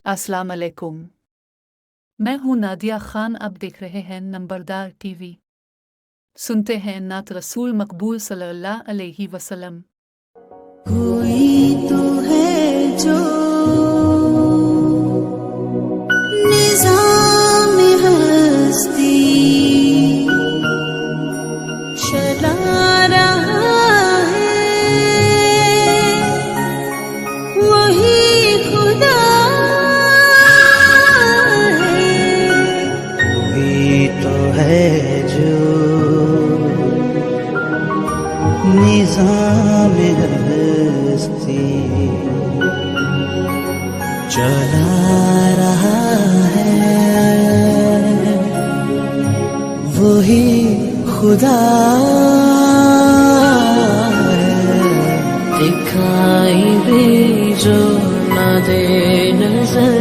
अस्सलाम वालेकुम। मैं हूँ नादिया खान। आप देख रहे हैं नंबरदार टीवी। सुनते हैं नात रसूल मकबूल सल्लल्लाहु अलैहि वसल्लम। कोई तो है जो निज़ाम हस्ती चला रहा है, वही खुदा है। कोई तो है जो निज़ाम हस्ती चला रहा है, वही खुदा है। दिखाई भी जो न दे नजर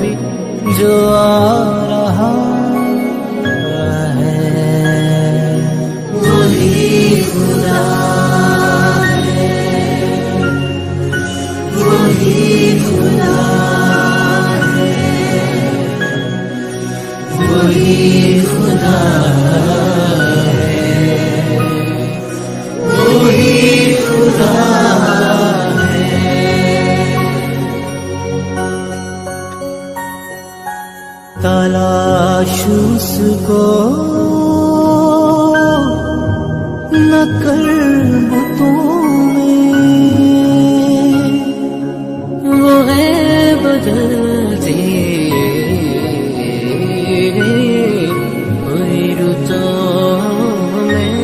भी जो आ रहा है, वही खुदा तलाश उसको न कर बुतों में, वो है बदलती हुई रुतों में।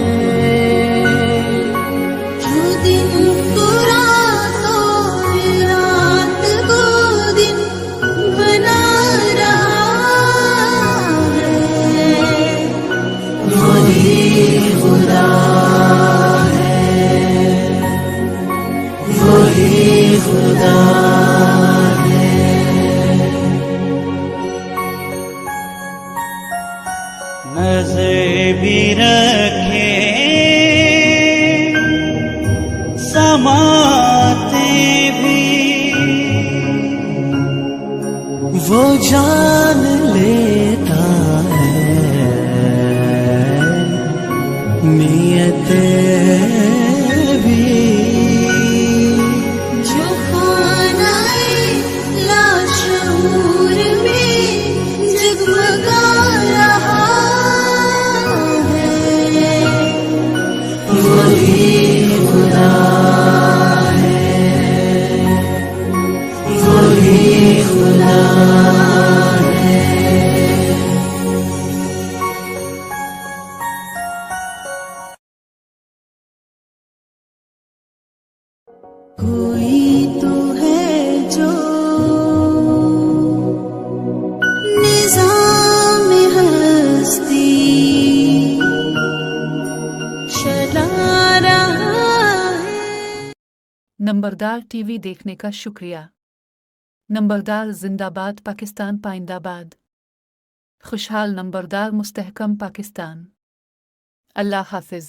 जो दिन को रातों रात को दिन बना खुदा है, वही खुदा है। नजर भी रखे समाते भी, वो जान लेता नियत भी। जो खानाए लाशूर में जगमगा रहा है, वही खुदा है, वही खुदा है। कोई तो है जो निज़ाम हस्ती चला रहा है। नंबरदार टीवी देखने का शुक्रिया। नंबरदार जिंदाबाद पाकिस्तान पाइंदाबाद। खुशहाल नंबरदार मुस्तहकम पाकिस्तान। अल्लाह हाफिज।